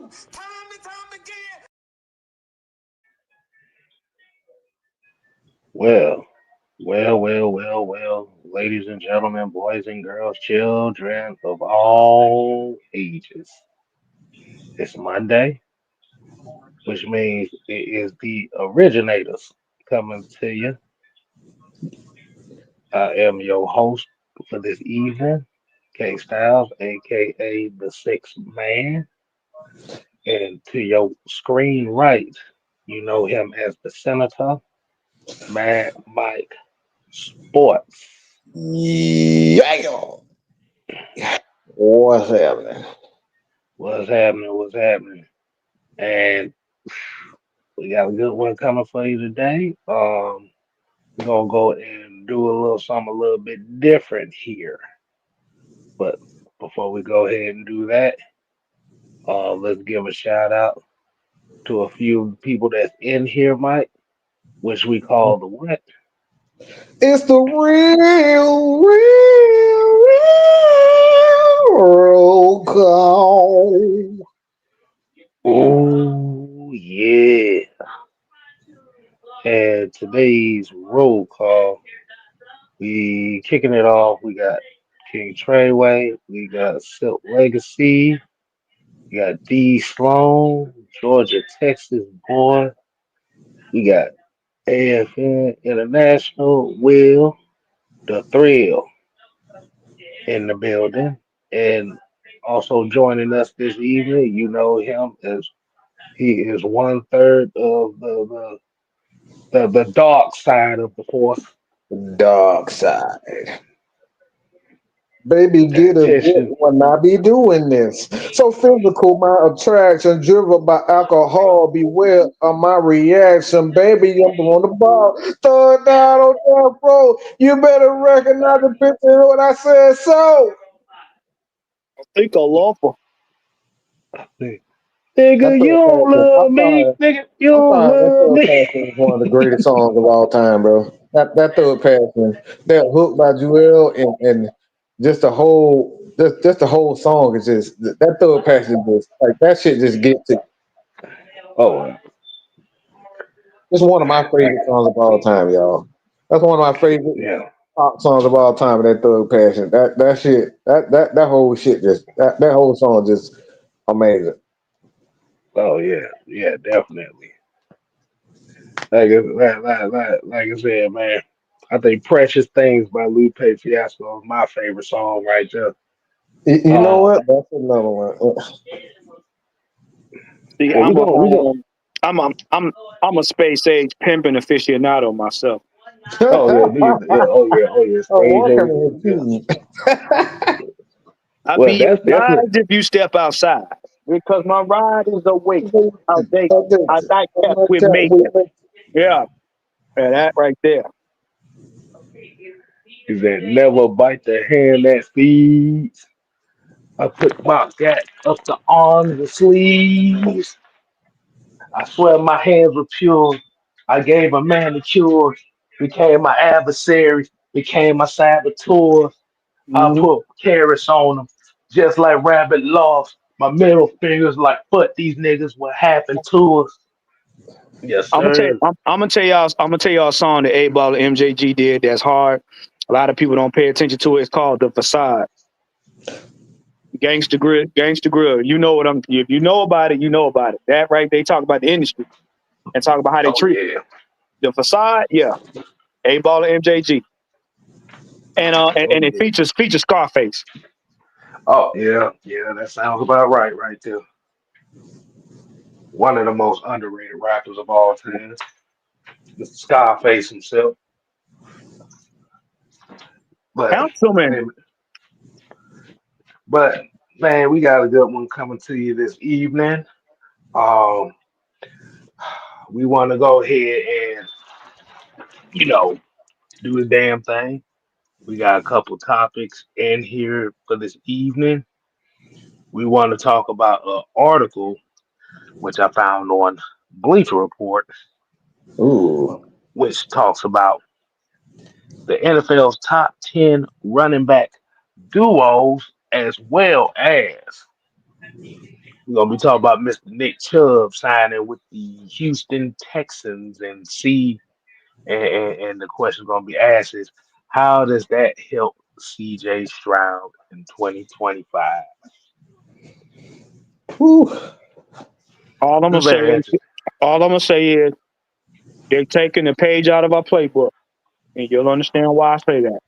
Time and time again. Well, well, ladies and gentlemen, boys and girls, children of all ages. It's Monday, which means it is the Originators coming to you. I am your host for this evening, Kstylzz, aka the Sixth Man. And to your screen right, you know him as the Senator, Mad Mike Sports. Yeah. What's happening? What's happening? What's happening? And we got a good one coming for you today. We're gonna go and do a little something a little bit different here. But before we go ahead and do that, let's give a shout out to a few people that's in here, Mike, which we call the what? It's the real call. Oh yeah. And today's roll call, we kicking it off. We got King Treyway, we got Silk Legacy, we got D Sloan, Georgia, Texas boy. We got AFN International, Will, the Thrill in the building. And also joining us this evening, you know him as he is one third of the dark side of the force. Dark side. Baby, get a grip Tactician. when I be doing this. So physical, my attraction, driven by alcohol. Beware of my reaction. Baby, I'm on the ball. Throw it down on that bro. You better recognize the picture of what I said. So, Think a lumper. that Nigga, you third don't passion. love me. Nigga, you I'm don't sorry. That love third me. passion is one of the greatest songs of all time, bro. That third passion, that hook by Jewel, and just the whole just the whole song is just that third passion just like that shit just gets it. Oh, It's one of my favorite songs of all time, y'all. That's one of my favorite yeah. pop songs of all time. That third passion, that shit, that whole shit just that whole song just amazing. Oh, yeah. Yeah, definitely. Like I said, man, I think Precious Things by Lupe Fiasco is my favorite song right there. You know Uh, what? That's another one. See, well, I'm a space age pimping aficionado myself. oh, yeah, oh, yeah, Oh, stage what age. kind of Yeah. routine? I Well, be that's definitely, advised if you step outside because my ride is awake, outdated. I Okay. night cap with making. Yeah, and that right there. is that never bite the hand that feeds. I put my gat up the arms and sleeves. I swear my hands were pure. I gave a manicure, became my adversary, became my saboteur. I hmm put carrots on them, just like rabbit lost. My middle fingers like, fuck these niggas, what happened to us? Yes, I'm gonna tell you, sir. I'm gonna tell y'all a song that A Ball and MJG did that's hard. A lot of people don't pay attention to it. It's called The Facade. Gangsta Grill. You know what I'm. If you know about it, you know about it. That right? They talk about the industry and talk about how they Oh, treat yeah. the facade. Yeah, A Ball and MJG, Oh, and it yeah. features Scarface. Oh, yeah. Yeah, that sounds about right there. One of the most underrated rappers of all time. Mr. Scarface himself. But Councilman. man, but man, we got a good one coming to you this evening. Um, we want to go ahead and you know do the damn thing. We got a couple topics in here for this evening. We want to talk about an article which I found on Bleacher Report, Ooh. which talks about the NFL's top 10 running back duos as well as We're gonna be talking about Mr. Nick Chubb signing with the Houston Texans and see and the question gonna be asked is how does that help CJ Stroud in 2025? Whew. All I'm It's gonna say very is, interesting. they're taking the page out of our playbook, and you'll understand why I say that.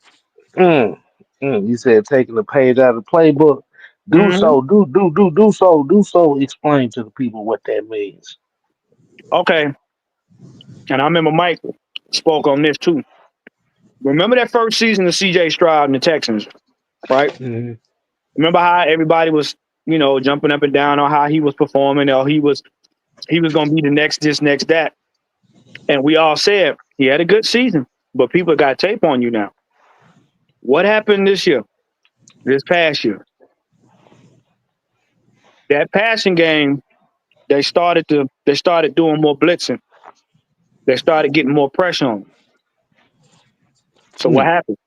Mm, you said taking the page out of the playbook. Do Hmm. so, do so. Explain to the people what that means. Okay, and I remember Mike spoke on this too. Remember that first season of CJ Stroud and the Texans, right? Mm-hmm. Remember how everybody was, jumping up and down on how he was performing, or he was going to be the next this, next that, and we all said he had a good season, but people got tape on you now. What happened this year? This past year, that passing game, they started doing more blitzing. They started getting more pressure on him. So what Mm, happened?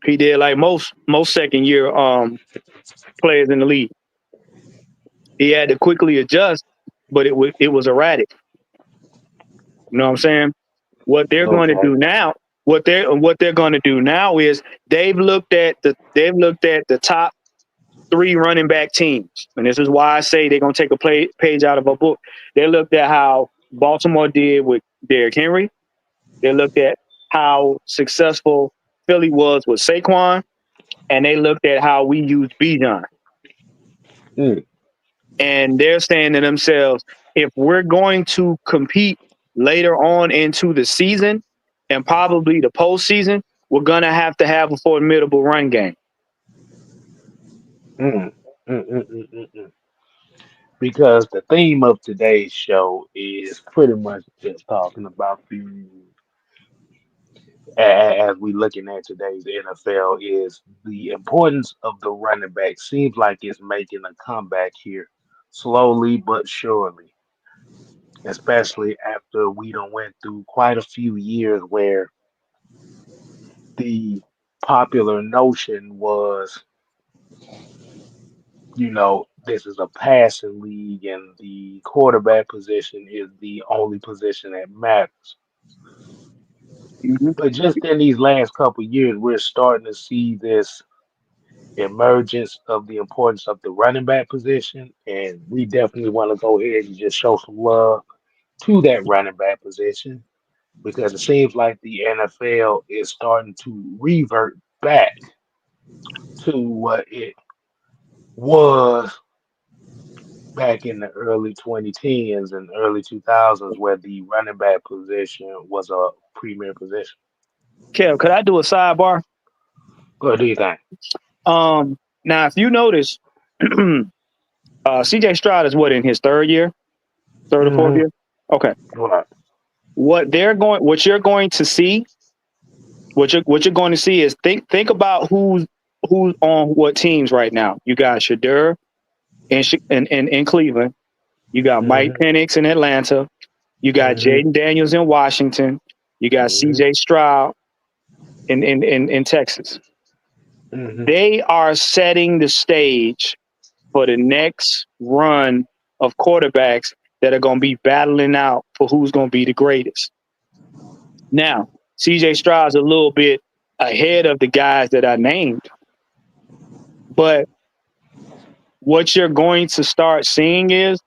He did like most second year players in the league. He had to quickly adjust, but it was erratic. You know what I'm saying? What they're going to okay. do now, what they're going to do now is they've looked at the top three running back teams, and this is why I say they're going to take a page out of a book. They looked at how Baltimore did with Derrick Henry. They looked at how successful Philly was with Saquon, and they looked at how we used Bijan. Mm, And they're saying to themselves, if we're going to compete later on into the season and probably the postseason, we're gonna have to have a formidable run game. mm, mm. Because the theme of today's show is pretty much just talking about as we looking at today's NFL, is the importance of the running back. Seems like it's making a comeback here, slowly but surely. Especially after we done went through quite a few years where the popular notion was, this is a passing league and the quarterback position is the only position that matters. Mm-hmm. But just in these last couple of years, we're starting to see this emergence of the importance of the running back position, and we definitely want to go ahead and just show some love to that running back position because it seems like the NFL is starting to revert back to what it was back in the early 2010s and early 2000s, where the running back position was a premier position. Kev, could I do a sidebar? What do you think? Now, if you notice, CJ Stroud is what in his third or fourth Hmm. year? Okay. Right. What you're going to see, what you're going to see is think about who's on what teams right now. You got Shadur in Cleveland. You got Mike Hmm. Penix in Atlanta. You got Hmm. Jaden Daniels in Washington. You got Hmm. CJ Stroud in Texas. Hmm. They are setting the stage for the next run of quarterbacks that are going to be battling out for who's going to be the greatest. Now, CJ Stroud's a little bit ahead of the guys that I named, but what you're going to start seeing is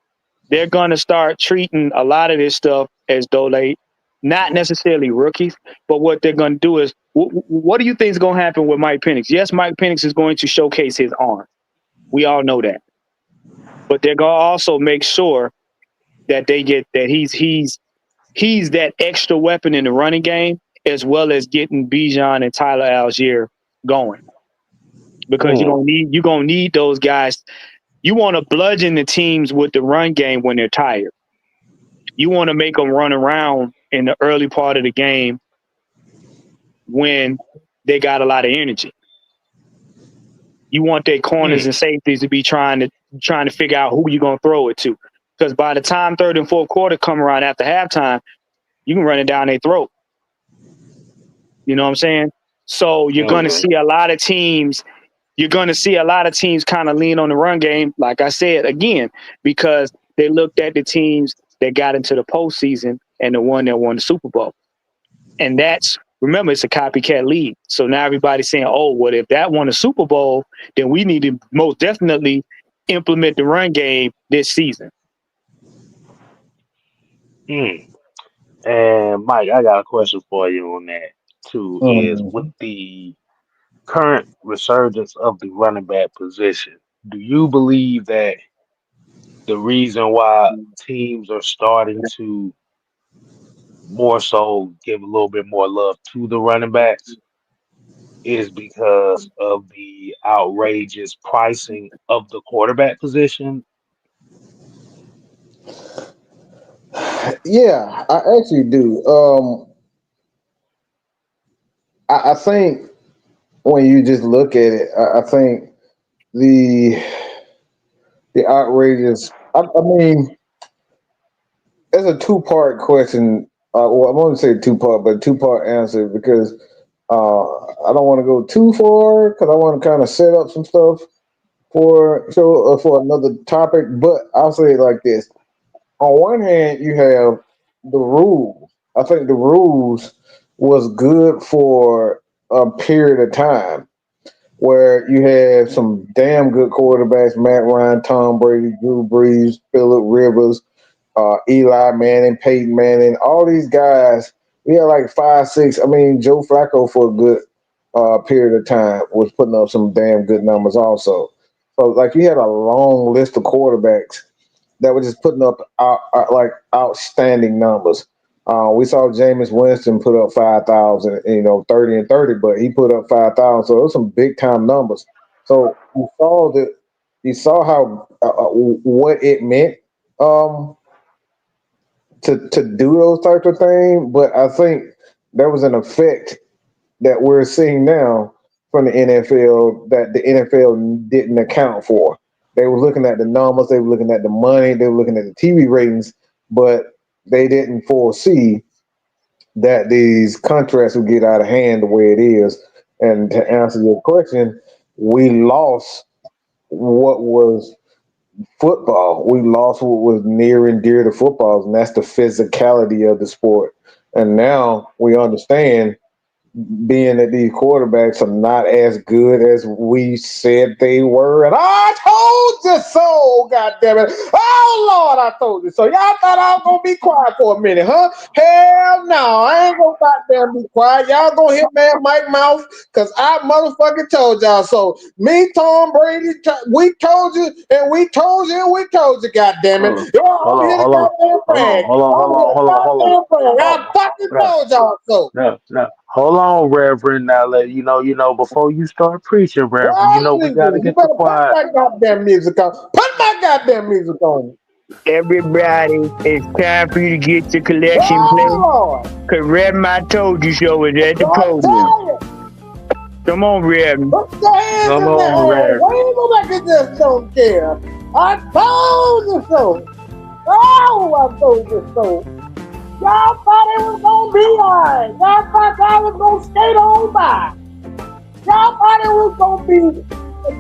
they're going to start treating a lot of this stuff as though they not necessarily rookies, but what they're going to do is what do you think is going to happen with Mike Penix? Yes, Mike Penix is going to showcase his arm. We all know that, but they're going to also make sure that they get that he's that extra weapon in the running game, as well as getting Bijan and Tyler Algier going, because Mm. you're gonna need those guys. You want to bludgeon the teams with the run game when they're tired. You want to make them run around in the early part of the game when they got a lot of energy. You want their corners Mm. and safeties to be trying to figure out who you're gonna throw it to. Because by the time third and fourth quarter come around after halftime, you can run it down their throat. You know what I'm saying? So you're gonna Okay. see a lot of teams you're going to see a lot of teams kind of lean on the run game, like I said, again, because they looked at the teams that got into the postseason and the one that won the Super Bowl. And remember, it's a copycat league. So now everybody's saying, oh, well, if that won a Super Bowl, then we need to most definitely implement the run game this season. And Mike, I got a question for you on that too. Is with the current resurgence of the running back position, do you believe that the reason why teams are starting to more so give a little bit more love to the running backs is because of the outrageous pricing of the quarterback position? Yeah, I actually do. I think when you just look at it, I think the outrageous. I mean, it's a two-part question. Well, I'm going to say two-part, but two-part answer because I don't want to go too far because I want to kind of set up some stuff for another topic. But I'll say it like this: on one hand, you have the rules. I think the rules was good for a period of time where you had some damn good quarterbacks: Matt Ryan, Tom Brady, Drew Brees, Phillip Rivers, Eli Manning, Peyton Manning, all these guys. We had like 5, 6. I mean, Joe Flacco for a good period of time was putting up some damn good numbers also. So like you had a long list of quarterbacks that were just putting up like outstanding numbers. We saw Jameis Winston put up 5,000, 30 and 30, but he put up 5,000. So it was some big time numbers. So you saw how what it meant to do those types of things. But I think there was an effect that we're seeing now from the NFL that the NFL didn't account for. They were looking at the numbers, they were looking at the money, they were looking at the TV ratings, but they didn't foresee that these contracts would get out of hand the way it is. And to answer your question, we lost what was football. We lost what was near and dear to football, and that's the physicality of the sport. And now we understand being that these quarterbacks are not as good as we said they were. And I told you so, God damn it. Oh, Lord, I told you so. Y'all thought I was going to be quiet for a minute, huh? Hell no, I ain't going to goddamn be quiet. Y'all going to hit man Mike mouth because I motherfucking told y'all so. Me, Tom Brady, we told you, and we told you, and we told you, God damn it. Y'all hit a goddamn brag. I fucking told y'all so. No. Hold on, Reverend. Now let before you start preaching, Reverend, we gotta get the quiet. Put my goddamn music on. Put my goddamn music on. Everybody, it's time for you to get your collection Oh, plate. Because Reverend, I told you so is at the podium. Come on, Reverend. Put your hands in the air. Why you go back and just don't care? I told you so. Oh, I told you so. Y'all thought it was gonna be alright. Y'all thought I was gonna skate on by. Y'all thought it was gonna be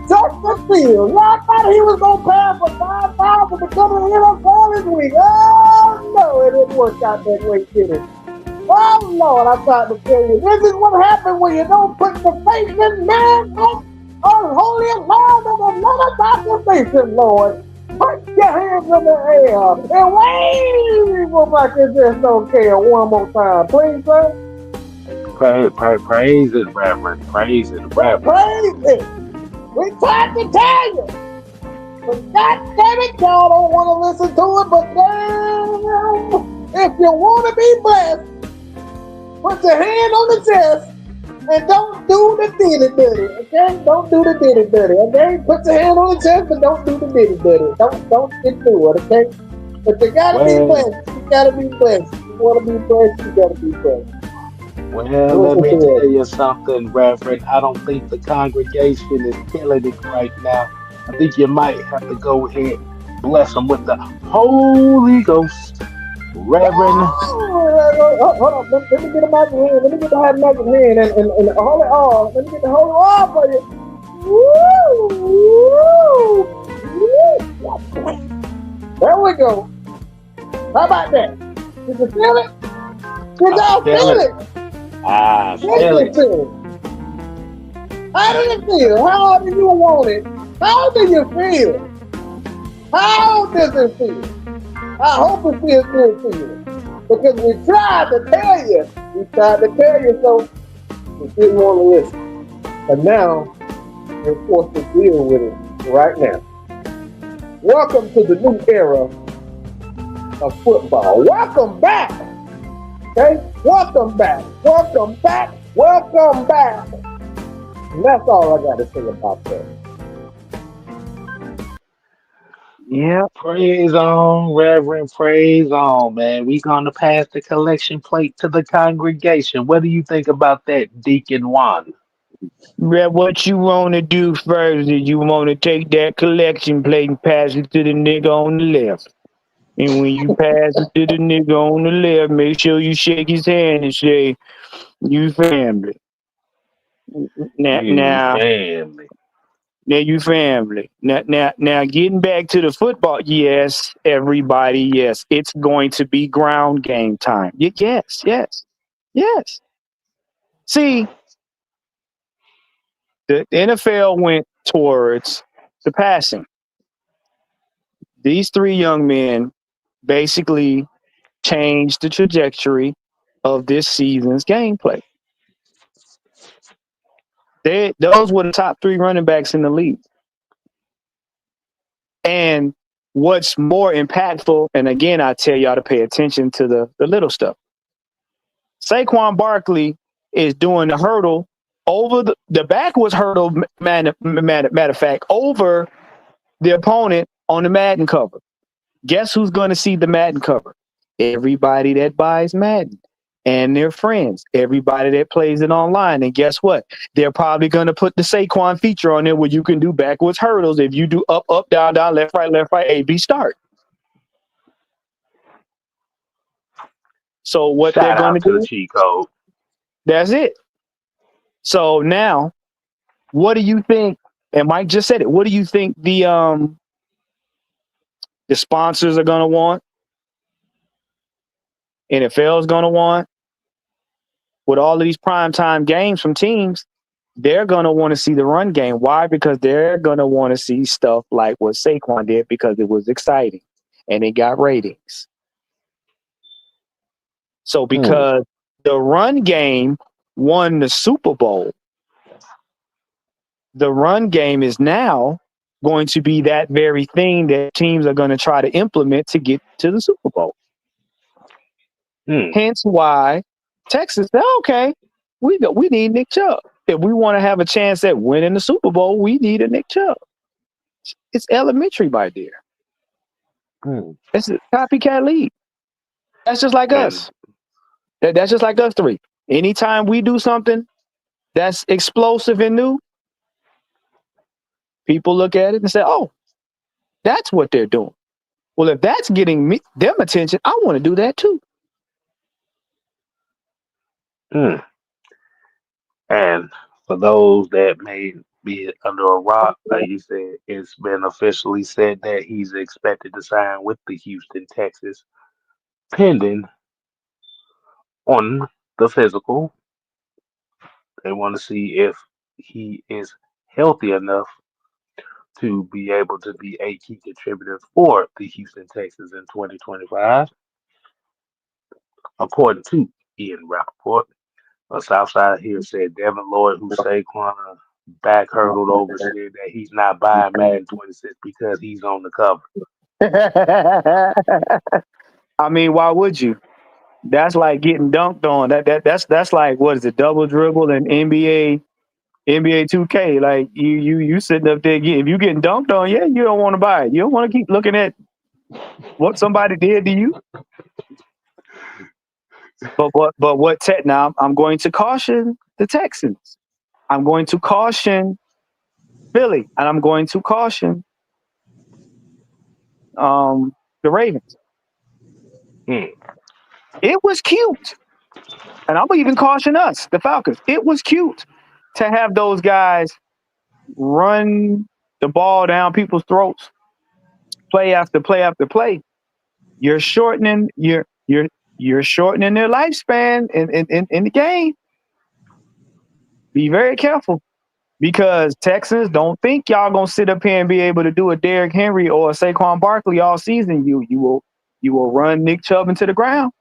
Justin Fields. Y'all thought he was gonna pass for 5,000 to come in NFL this week. Oh no, it didn't work out that way, did it? Oh Lord, I tried to tell you. This is what happens when you don't put the faith in man on holy Lord and another proclamation, Lord. Put your hands in the air and wave like you just don't care one more time, please, sir. Praise it, Reverend. Praise it, Reverend. Praise it. We tried to tell you. But God damn it, y'all don't want to listen to it. But damn, if you want to be blessed, put your hand on the chest and don't do the ditty-ditty, okay? Don't do the ditty-ditty, okay? Put your hand on the chest, but don't do the ditty-ditty. Don't get through it, okay? But you gotta be blessed. You gotta be blessed. You wanna be blessed, you gotta be blessed. Well, let me tell you something, Reverend. I don't think the congregation is killing it right now. I think you might have to go ahead and bless them with the Holy Ghost. Reverend. Hold on. Let me get the mic in hand. Let me get the mic in hand and the holy oil. Let me get the holy oil for you. There we go. How about that? Did you feel it? Did y'all feel it? I Did feel you it. feel it? How did it feel? How do you want it? How do you feel? How does it feel? I hope it feels good to you. Because we tried to tell you. So you didn't want to listen. But now, we're forced to deal with it right now. Welcome to the new era of football. Welcome back. Okay? Welcome back. Welcome back. Welcome back. And that's all I got to say about that. Yeah. Praise on, Reverend. Praise on, man. We gonna pass the collection plate to the congregation. What do you think about that, Deacon Juan? What you want to do first is you want to take that collection plate and pass it to the nigga on the left. And when you pass it to the nigga on the left, make sure you shake his hand and say, "You family." Now, You now, family. now you family. Now, getting back to the football. Yes, everybody. Yes, it's going to be ground game time. Yes, yes, yes. See, the NFL went towards the passing. These three young men basically changed the trajectory of this season's gameplay. Those were the top three running backs in the league. And what's more impactful, and again, I tell y'all to pay attention to the little stuff. Saquon Barkley is doing the hurdle over the backwards hurdle, matter of fact, over the opponent on the Madden cover. Guess who's going to see the Madden cover? Everybody that buys Madden and their friends, everybody that plays it online. And guess what? They're probably going to put the Saquon feature on there where you can do backwards hurdles. If you do up, up, down, down, left, right, A, B, start. So what they're Shout going to out to the do, cheat code. that's it. So now, what do you think? And Mike just said it. What do you think the sponsors are going to want? NFL is going to want? With all of these primetime games from teams, they're going to want to see the run game. Why? Because they're going to want to see stuff like what Saquon did because it was exciting and it got ratings. So because the run game won the Super Bowl, the run game is now going to be that very thing that teams are going to try to implement to get to the Super Bowl. Hence why Texas said, okay, we need Nick Chubb. If we want to have a chance at winning the Super Bowl, we need a Nick Chubb. It's elementary, my dear. It's a copycat league. That's just like us. That's just like us three. Anytime we do something that's explosive and new, people look at it and say, oh, that's what they're doing. Well, if that's getting them attention, I want to do that too. And for those that may be under a rock, like you said, it's been officially said that he's expected to sign with the Houston Texans, pending on the physical. They want to see if he is healthy enough to be able to be a key contributor for the Houston Texans in 2025, according to Ian Rappaport. A Southside here said Devin Lloyd, who Saquon back hurdled over, said that he's not buying Madden 26 because he's on the cover. I mean, why would you? That's like getting dunked on. That's like, what is it, double dribble and NBA 2K. Like you sitting up there, if you getting dunked on, yeah, you don't want to buy it. You don't want to keep looking at what somebody did to you. But now I'm going to caution the Texans. I'm going to caution Philly, and I'm going to caution the Ravens. It was cute. And I'm gonna even caution us, the Falcons. It was cute to have those guys run the ball down people's throats, play after play after play, you're shortening you're shortening their lifespan in the game. Be very careful because Texans don't think y'all gonna sit up here and be able to do a Derrick Henry or a Saquon Barkley all season. You will run Nick Chubb into the ground.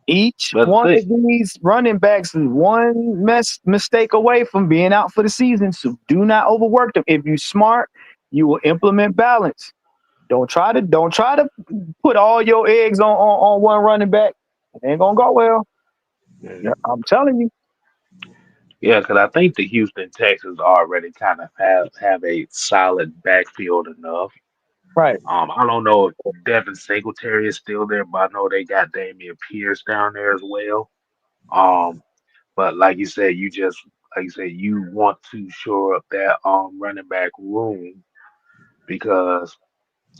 Each But one the of these running backs is one mistake away from being out for the season. So do not overwork them. If you're smart, you will implement balance. Don't try to put all your eggs on one running back. It ain't gonna go well. thing, Yeah, I'm telling you. yeah, because I think the Houston Texans already kind of have a solid backfield enough. Right. I don't know if Devin Singletary is still there, but I know they got Damian Pierce down there as well. Um, but like you said, you want to shore up that running back room because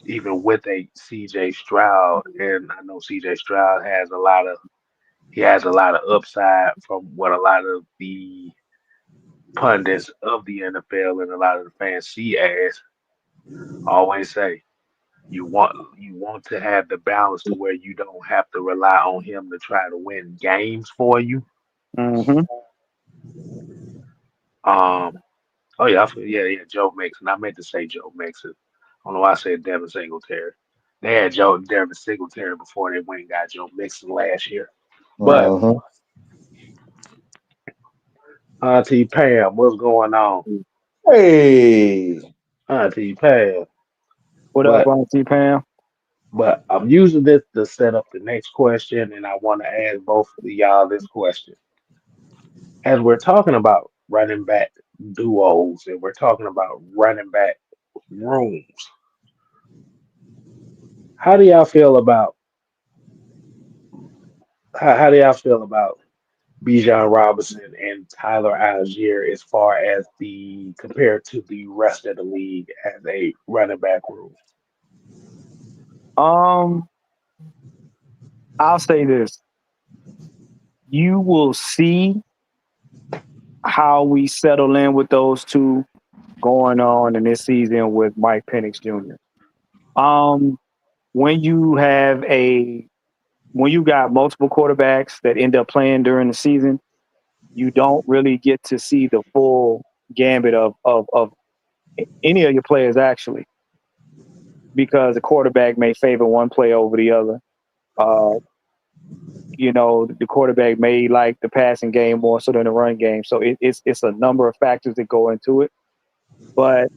even with a CJ Stroud, and I know CJ Stroud has a lot of upside from what a lot of the pundits of the NFL and a lot of the fans see as always say. You want to have the balance to where you don't have to rely on him to try to win games for you. Mm-hmm. Um. Oh yeah, yeah. Joe Mixon. I meant to say Joe Mixon. I don't know why I said Devin Singletary. They had Devin Singletary before they went and got Joe Mixon last year. But Uh-huh. Auntie Pam, what's going on? Hey. Auntie Pam. What up, But Auntie Pam? I'm using this to set up the next question, and I want to ask both of y'all this question. As we're talking about running back duos and we're talking about running back rooms, how do y'all feel about how do y'all feel about Bijan Robinson and Tyler Algier as far as the compared to the rest of the league as a running back room? Um, I'll say this. You will see how we settle in with those two going on in this season with Mike Penix Jr. Um, when you have a when you got multiple quarterbacks that end up playing during the season, you don't really get to see the full gambit of any of your players actually, because the quarterback may favor one player over the other. Uh, the quarterback may like the passing game more so than the run game. So it's a number of factors that go into it. But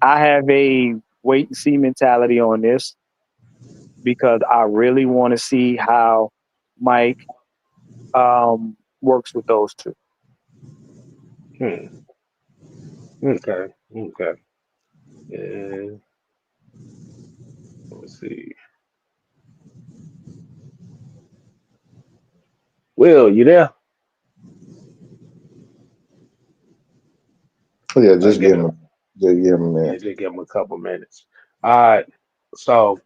I have a wait and see mentality on this because I really want to see how Mike works with those two. Hmm. Okay. Okay. And let's see. Will, you there? Yeah, I just get give it. him just give him Yeah, that. just give him a couple minutes. All right. So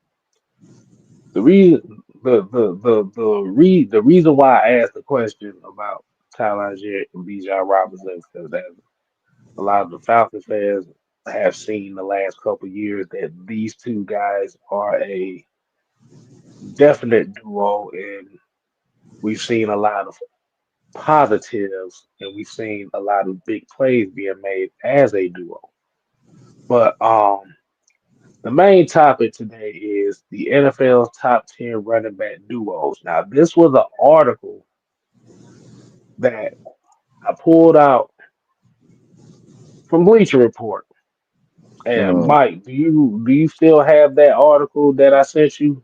the reason the reason why I asked the question about Tyler Algier and Bijan Robinson is because a lot of the Falcons fans have seen the last couple of years that these two guys are a definite duo, and we've seen a lot of positives, and we've seen a lot of big plays being made as a duo. But the main topic today is the NFL's top 10 running back duos. Now, this was an article that I pulled out from Bleacher Report. And Mm. Mike, do you still have that article that I sent you?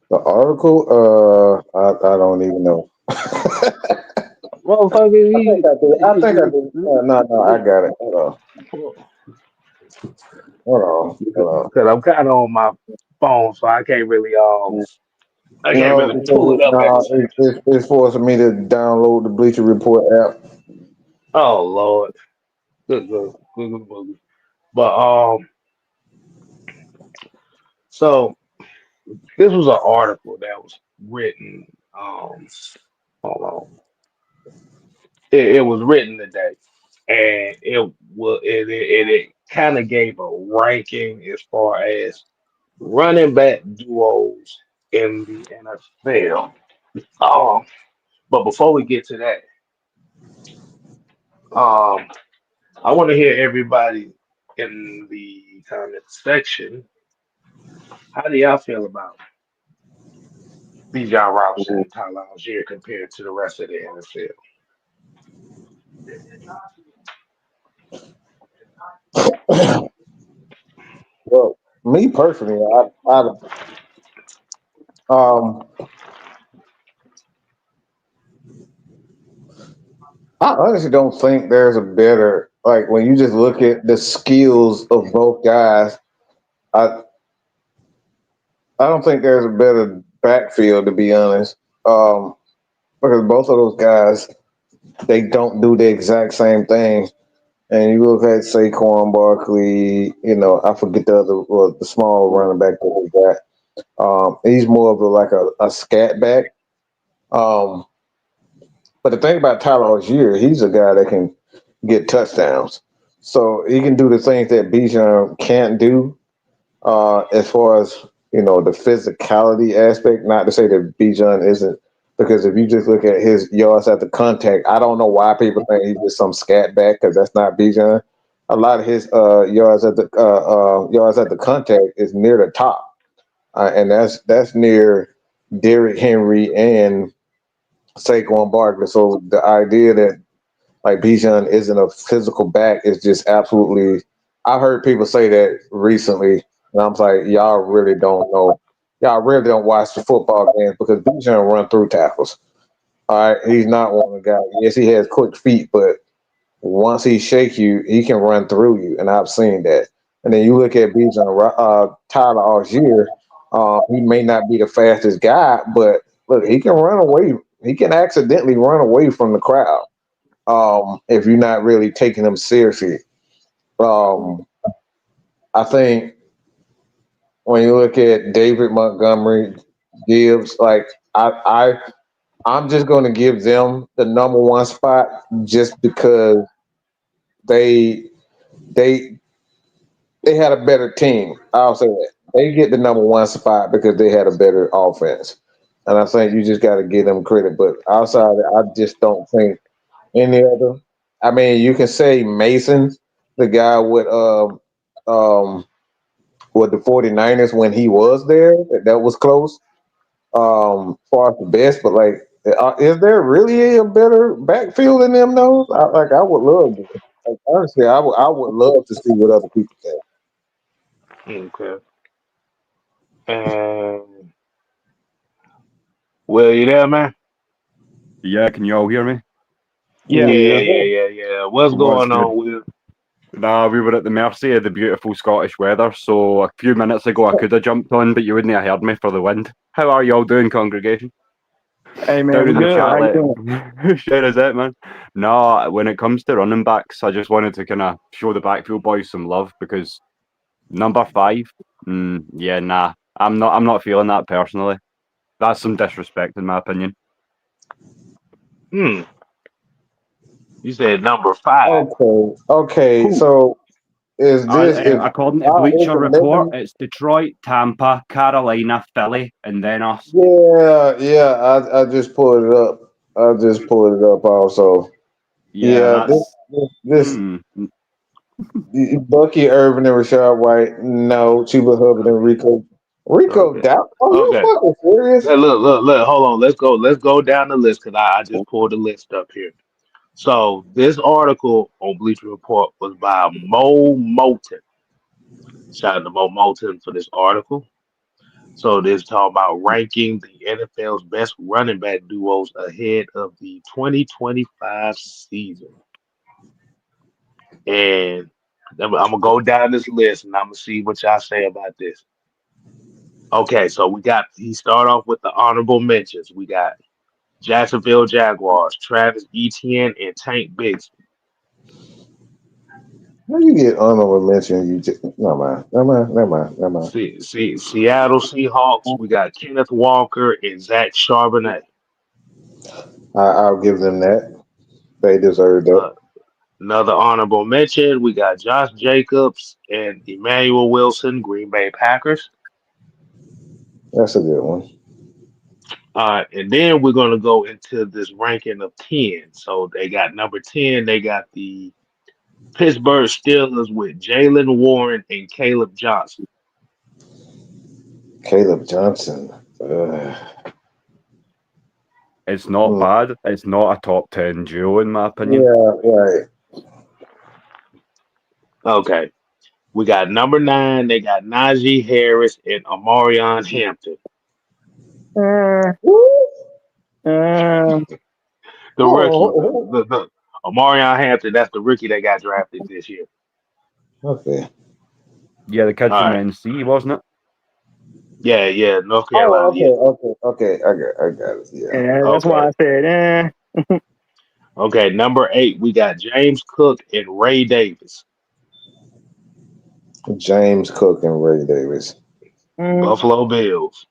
The article, I don't even know. Motherfucker, I think I do. I think I do. No, I got it. Hold on, hold on. because I'm kind of on my phone, so I can't No, really pull because it up at the same time. it's forcing me to download the Bleacher Report app. Oh Lord, good. But so this was an article that was written. Hold on. It was written today, and it kind of gave a ranking as far as running back duos in the NFL. Um, but before we get to that, um, I want to hear everybody in the comment section. How do y'all feel about Bijan Robinson and Tyler Algier compared to the rest of the NFL? Well, me personally, um, I honestly don't think there's a better like when you just look at the skills of both guys. I I don't think there's a better backfield to be honest. Because both of those guys they don't do the exact same thing. And you look at Saquon Barkley, I forget the other, well, the small running back that we got. He's more of a scat back. Um, but the thing about Tyler Algier, he's a guy that can get touchdowns. So he can do the things that Bijan can't do as far as the physicality aspect. Not to say that Bijan isn't, because if you just look at his yards at the contact, I don't know why people think he's just some scat back because that's not Bijan. A lot of his yards at the contact is near the top, and that's near Derrick Henry and Saquon Barkley. So the idea that like Bijan isn't a physical back is just absolutely. I've heard people say that recently, and I'm like, y'all really don't know. Y'all really don't watch the football games because Bijan run through tackles. All right, he's not one of the guys. Yes, he has quick feet, but once he shake you, he can run through you, and I've seen that. And then you look at Bijan, Tyler Algier. He may not be the fastest guy, but look, he can run away. He can accidentally run away from the crowd if you're not really taking them seriously. Um, I think when you look at David Montgomery, Gibbs, like I'm just going to give them the number one spot just because they they they had a better team. I'll say that they get the number one spot because they had a better offense, and I think you just got to give them credit. But outside, of that, I just don't think any other. I mean, you can say Mason, the guy um with the 49ers when he was there, that was close. Far as the best, but like, is there really a better backfield than them? Though, I would love to. Like, honestly, I would love to see what other people think. Okay. And Will, you there, man? Yeah, can you all hear me? Yeah. Yeah, Yeah, yeah, yeah, yeah. What's What's going good? on, Will? Nah, we were at the mercy of the beautiful Scottish weather, so a few minutes ago I could have jumped on, but you wouldn't have heard me for the wind. How are you all doing, congregation? Hey man, Down we in the good. How chat, you let doing? share is it, man. No, when it comes to running backs, I just wanted to kind of show the backfield boys some love because number 5, yeah, nah, I'm not feeling that personally. That's some disrespect in my opinion. Hmm. You said number 5. okay. Who? So is this is According to is Bleacher it Report, living? it's Detroit, Tampa, Carolina, Philly, and then us. Yeah, yeah. I just pulled it up. I just pulled it up. Also, Yeah, yeah. that's This hmm. Bucky Irvin and Rashad White. No, Chuba Hubbard and Rico Okay. Doubt. Are you Okay. fucking serious? Hey, look. Hold on. Let's go down the list because I just pulled the list up here. So this article on Bleacher Report was by Mo Moulton. Shout out to Mo Moulton for this article. So this talking about ranking the NFL's best running back duos ahead of the 2025 season. And I'm gonna go down this list and I'm gonna see what y'all say about this. Okay, so he start off with the honorable mentions. We got Jacksonville Jaguars, Travis Etienne, and Tank Bigsby. How you get honorable mention? You just no mind. Never mind. Never mind. Never mind. Seattle Seahawks, we got Kenneth Walker and Zach Charbonnet. I'll give them that. They deserve that. Uh, Another honorable mention, we got Josh Jacobs and Emmanuel Wilson, Green Bay Packers. That's a good one. And then we're going to go into this ranking of 10. So they got number 10, they got the Pittsburgh Steelers with Jalen Warren and Caleb Johnson. Caleb Johnson. Uh, It's not hmm. bad. It's not a top 10 duo, in my opinion. Yeah, right. Okay. We got number 9, they got Najee Harris and Amarion Hampton. Uh, uh, The rookie, Oh, the Amarion Hampton, that's the rookie that got drafted this year. okay. Yeah, the kid All from right. NC, wasn't it? Yeah, North Oh, Carolina, yeah. okay. I got it. Yeah. yeah, that's why Okay. I said, Okay, number 8, we got James Cook and Ray Davis. James Cook and Ray Davis. mm, Buffalo Bills.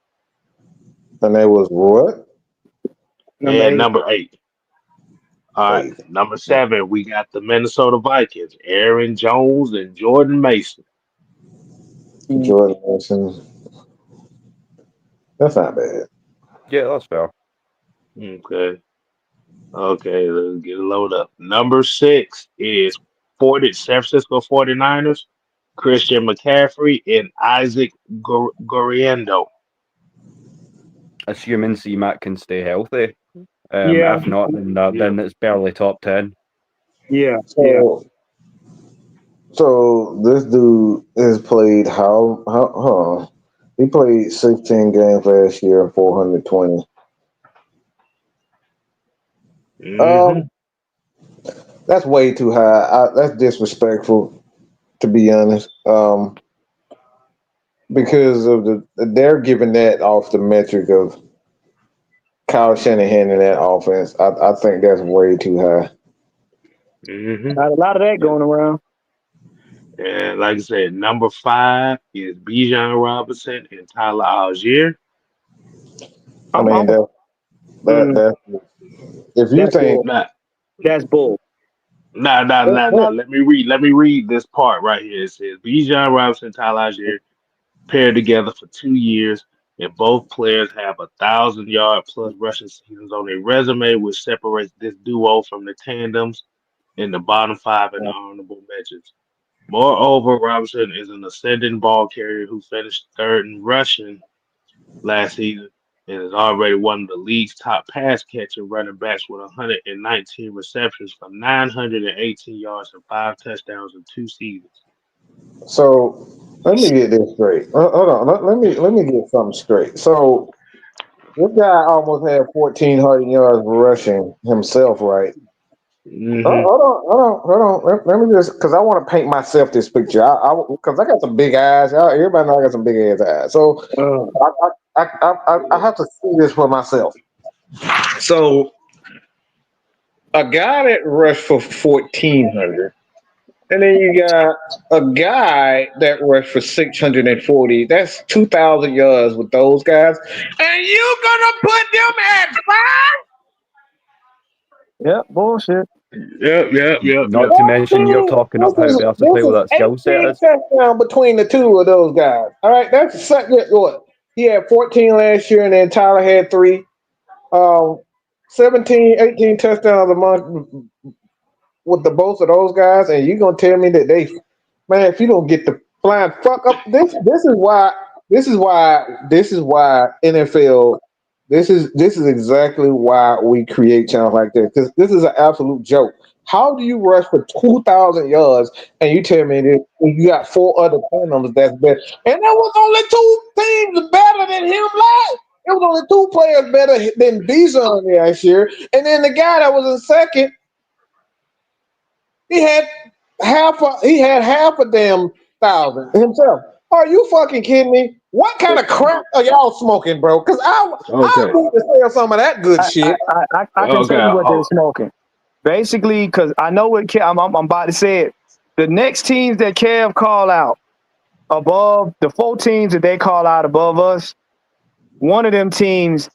And they was what? number And 8. number 8. All right, Eight. number 7, we got the Minnesota Vikings, Aaron Jones and Jordan Mason. Mm. Jordan Mason. That's not bad. Yeah, that's fair. Okay. Okay, let's get a load up. Number 6 is San Francisco 49ers, Christian McCaffrey and Isaac Goriendo. Assuming C-Mac can stay healthy. Yeah, If not, Yeah. then it's barely top 10. yeah, yeah. So this dude has played how he played 16 games last year, 420. Mm-hmm. That's way too high. That's disrespectful, to be honest. Because of they're giving that off the metric of Kyle Shanahan in that offense. I think that's way too high. Mm-hmm. Got a lot of that Yeah. going around. And like I said, number 5 is Bijan Robinson and Tyler Algier. I I'm, mean I'm, mm, that if you that's think bull. Nah, That's bull. nah. Let me read this part right here. It says Bijan Robinson and Tyler Algier paired together for 2 years, and both players have 1,000-yard plus rushing seasons on their resume, which separates this duo from the tandems in the bottom 5 in the honorable mentions. Moreover, Robinson is an ascending ball carrier who finished third in rushing last season and is already one of the league's top pass catching running backs with 119 receptions for 918 yards and 5 touchdowns in 2 seasons. so. Let me get this straight. Hold on. Let me get something straight. So this guy almost had 1,400 yards rushing himself, right? Hmm Hold on. Let me just, because I want to paint myself this picture. Because I got some big eyes. Everybody know I got some big ass eyes. So Uh, I have to see this for myself. So a guy that rushed for 1,400, and then you got a guy that rushed for 640. That's 2,000 yards with those guys, and you gonna put them at 5? yeah, bullshit. Yep. Not to mention, you're talking up how This versatile is that skill set 18 is. touchdowns between the two of those guys. All right, that's what he had 14 last year, and then Tyler had 3. 17, 18 touchdowns a month with the both of those guys, and you gonna tell me that man, if you don't get the flying fuck up, this is why NFL. This is exactly why we create channels like this, because this is an absolute joke. How do you rush for 2,000 yards and you tell me that you got 4 other teams that's better? And there was only 2 teams better than him last. There was only 2 players better than Bijan last year. And then the guy that was in second, he had half a damn thousand himself. Are you fucking kidding me? What kind of crap are y'all smoking, bro? Because I Okay. need to sell some of that good I, I, shit. I can tell Okay. you what they're Oh, smoking. Basically, because I know what I'm about to say it. The next teams that Kev call out above the 4 teams that they call out above us, one of them teams,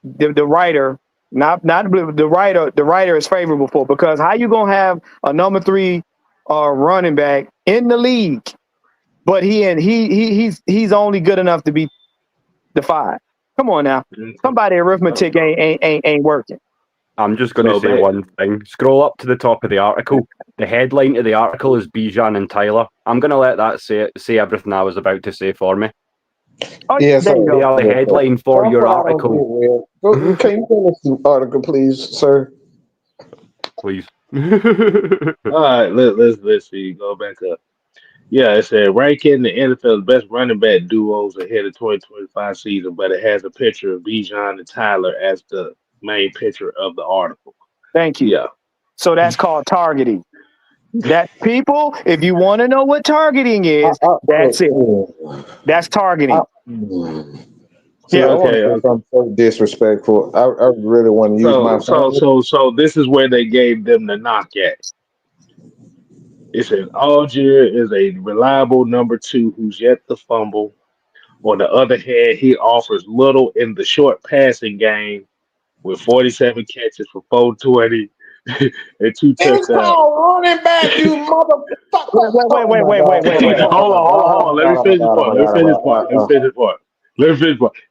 the writer Not the writer. The writer is favorable for, because how you gonna have a number 3 running back in the league, but he's only good enough to be the 5. Come on now, somebody arithmetic ain't working. I'm just going to say one thing. Scroll up to the top of the article. The headline of the article is Bijan and Tyler. I'm going to let that say everything I was about to say for me. Oh, Yeah, there you They go. are the headline for your That's what I don't article. get, Will. Can you tell us the article, please, sir? Please. All right, let's see. Go back up. Yeah, it said ranking the NFL's best running back duos ahead of 2025 season, but it has a picture of Bijan and Tyler as the main picture of the article. Thank you. Yeah. So that's called targeting. That people, if you want to know what targeting is, that's it. That's targeting. See, Yeah. I want to Okay. say something so disrespectful. I really want to use my phone. So this is where they gave them the knock at. It says Algier is a reliable number 2 who's yet to fumble. On the other hand, he offers little in the short passing game with 47 catches for 420 and 2 It's touchdowns. called running back, you motherfucker. Wait. Hold on. Let me finish this part.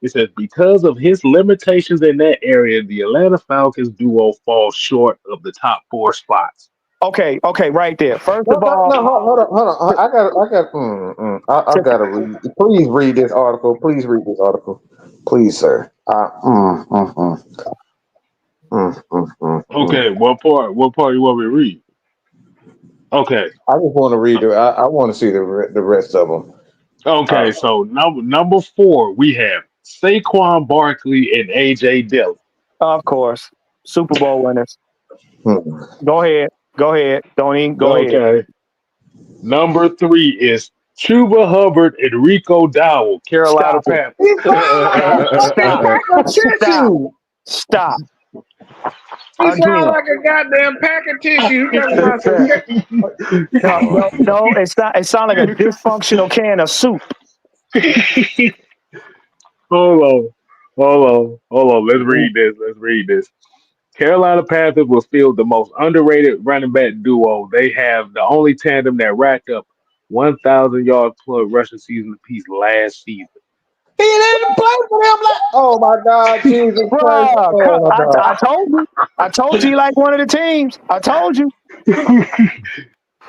It says because of his limitations in that area, the Atlanta Falcons duo falls short of the top 4 spots. Okay, right there. First of No, all, hold on. I gotta read. Please read this article. Please read this article. Please, sir. Okay, what part you want me to read? Okay. I just want to read it. I want to see the rest of them. Okay, so number 4, we have Saquon Barkley and AJ Dillon. of course, Super Bowl winners. Hmm. Go ahead. Don't even go ahead. Okay. Number 3 is Chuba Hubbard and Rico Dowell, Carolina Stop it. Panthers. Stop. He sound Again. like a goddamn pack of tissue. No, it sounds like a dysfunctional can of soup. Hold on. Let's read this. Carolina Panthers will field the most underrated running back duo. They have the only tandem that racked up 1,000 yards plus rushing season apiece last season. He didn't play for them. Oh my God, Jesus Christ! Oh my God. I told you he like one of the teams. I told you. He didn't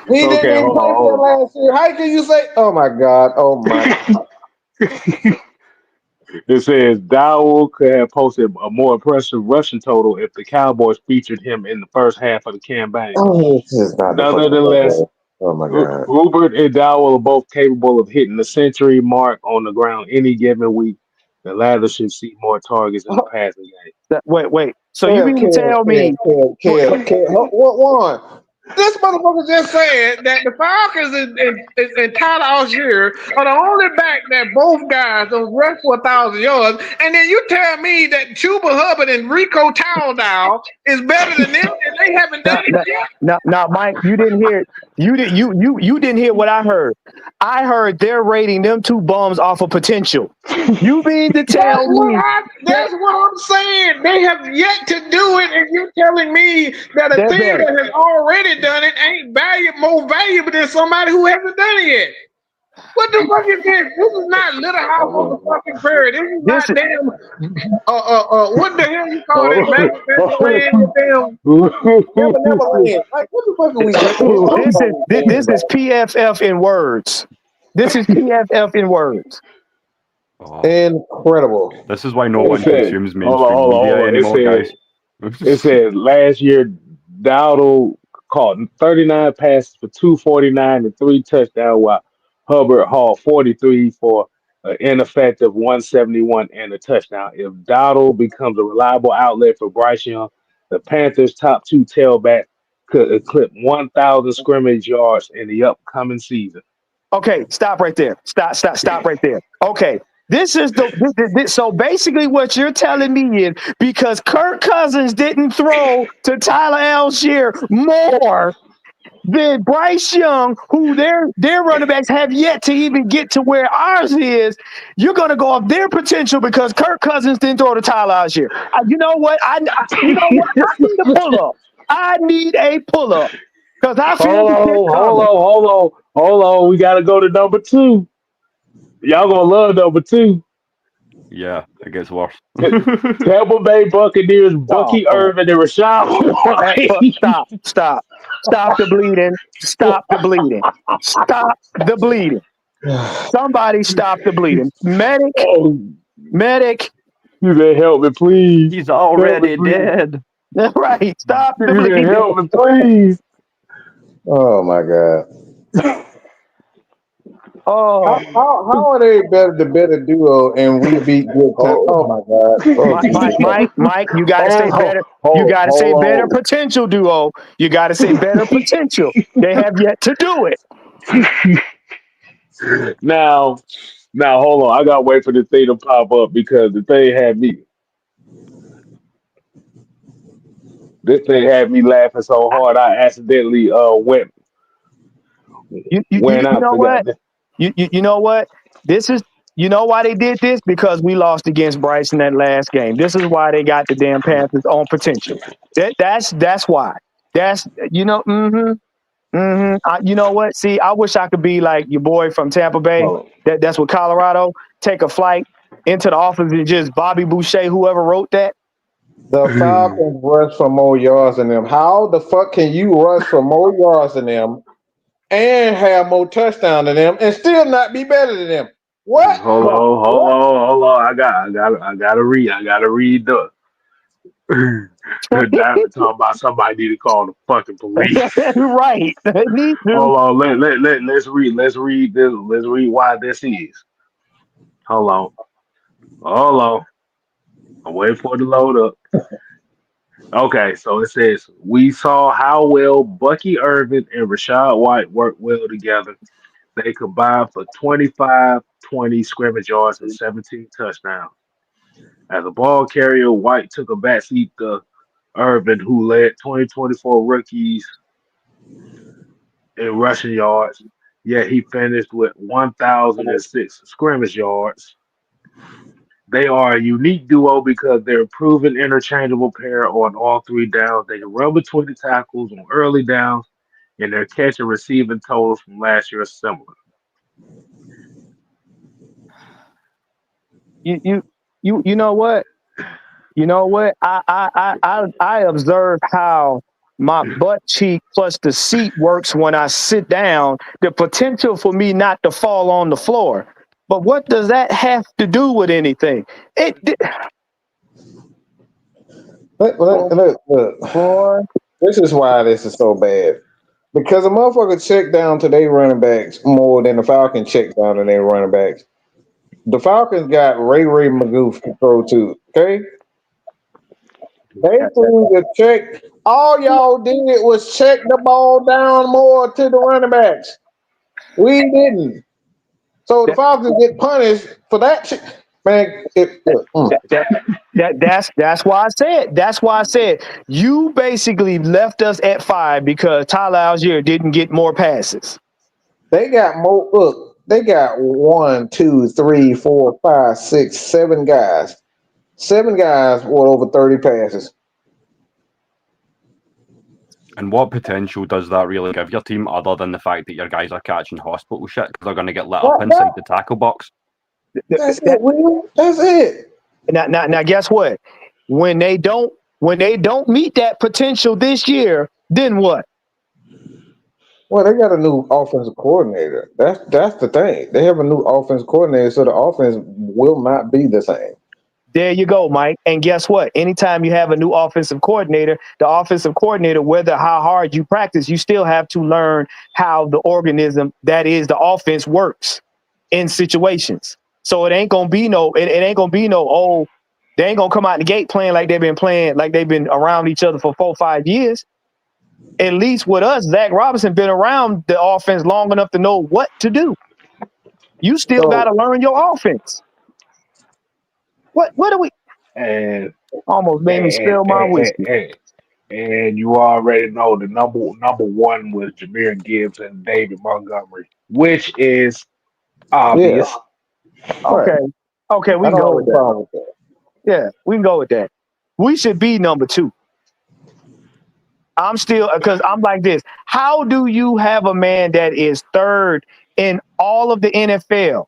even play for them last year. How can you say? Oh my God! Oh my. It says Dowell could have posted a more impressive rushing total if the Cowboys featured him in the first half of the campaign. Oh, this is not Nonetheless, oh my God. Hubert and Dowell are both capable of hitting the century mark on the ground any given week. The latter should see more targets in the passing game. Wait. So you mean to tell me? What one? This motherfucker just said that the Falcons and Tyler Algier are the only back that both guys don't rush for 1,000 yards, and then you tell me that Chuba Hubbard and Rico Towdow is better than them, and they haven't done it yet. No, Mike, you didn't hear it. You didn't hear what I heard. I heard they're rating them 2 bums off of potential. You mean to tell me? That's what I'm saying. They have yet to do it, and you're telling me that a team that has already done it ain't more valuable than somebody who hasn't done it yet. What the fuck is this? This is not Little House on the fucking Prairie. This is not damn. What the hell you call it? Neverland. Like what the fuck are we doing? This is PFF in words. This is PFF in words. Oh. Incredible. This is why no one consumes mainstream media anymore, guys. It says last year Dowdle caught 39 passes for 249 and 3 touchdowns, while Hubbard hauled 43 for an ineffective 171 and a touchdown. If Dowdle becomes a reliable outlet for Bryce Young, the Panthers' top 2 tailbacks could eclipse 1,000 scrimmage yards in the upcoming season. Okay, stop right there. Stop right there. Okay. This is so basically what you're telling me is because Kirk Cousins didn't throw to Tyler Algier more, then Bryce Young, who their running backs have yet to even get to where ours is, you're going to go off their potential because Kirk Cousins didn't throw the towel last year. You know what? I need a pull-up. I need a pull-up because I feel the shit coming. Hold on. We gotta go to number 2. Y'all gonna love number 2. Yeah, it gets worse. Tampa Bay Buccaneers, Bucky Irvin and Rashad White. Stop the bleeding. Stop the bleeding. Stop the bleeding. Somebody stop the bleeding. Medic. You can help me, please. He's already dead. Right. Stop the You bleeding. can help me, please. Oh my God. Oh, How are they the better duo and we beat good time? Oh my God. Mike, you gotta say better. You gotta say better potential duo. You gotta say better potential. They have yet to do it. Now, hold on. I gotta wait for this thing to pop up because the thing had me. This thing had me laughing so hard I accidentally went You out. know what? You know what? This is why they did this? Because we lost against Bryce in that last game. This is why they got the damn Panthers on potential. That's why. That's you know what? See, I wish I could be like your boy from Tampa Bay. That's with Colorado. Take a flight into the office and just Bobby Boucher, whoever wrote that. The Falcons rush for more yards than them. How the fuck can you rush for more yards than them and have more touchdowns than them and still not be better than them? What? Hold on. I gotta read the Diamond talking about somebody need to call the fucking police. Right. Hold on, let's read this. Let's read why this is. Hold on. I'm waiting for it to load up. Okay, so it says we saw how well Bucky Irvin and Rashad White work well together. They combined for 25, 20 scrimmage yards and 17 touchdowns. As a ball carrier, White took a backseat to Irvin, who led 2024 rookies in rushing yards, yet he finished with 1,006 scrimmage yards. They are a unique duo because they're a proven interchangeable pair on all 3 downs. They can run between the tackles on early downs, and their catch and receiving totals from last year are similar. You know what? You know what? I observe how my butt cheek plus the seat works when I sit down. The potential for me not to fall on the floor. But what does that have to do with anything? Look. This is why this is so bad. Because a motherfucker check down to their running backs more than the Falcons check down to their running backs. The Falcons got Ray Magoof to throw to, okay? They threw the check. All y'all did was check the ball down more to the running backs. We didn't. So the Falcons get punished for that shit. Man, that's why I said. That's why I said you basically left us at 5 because Tyler Algier didn't get more passes. They got more. Look, they got 1, 2, 3, 4, 5, 6, 7 guys. 7 guys with over 30 passes. And what potential does that really give your team other than the fact that your guys are catching hospital shit because they're going to get lit up inside the tackle box? That's it, Will. That's it. Now, guess what? When they don't meet that potential this year, then what? Well, they got a new offensive coordinator. That's the thing. They have a new offensive coordinator, so the offense will not be the same. There you go, Mike. And guess what? Anytime you have a new offensive coordinator, the offensive coordinator, whether how hard you practice, you still have to learn how the organism that is the offense works in situations. So it ain't gonna be no, they ain't gonna come out the gate playing like they've been around each other for 4 or 5 years. At least with us, Zach Robinson been around the offense long enough to know what to do. You still got to learn your offense. What do we? And almost made me spill my whiskey. And you already know the number one was Jahmyr Gibbs and David Montgomery, which is Yeah, obvious. right. Okay. Okay, we I can don't go have with a that. problem with that. Yeah, we can go with that. We should be number 2. I'm still because I'm like this. How do you have a man that is third in all of the NFL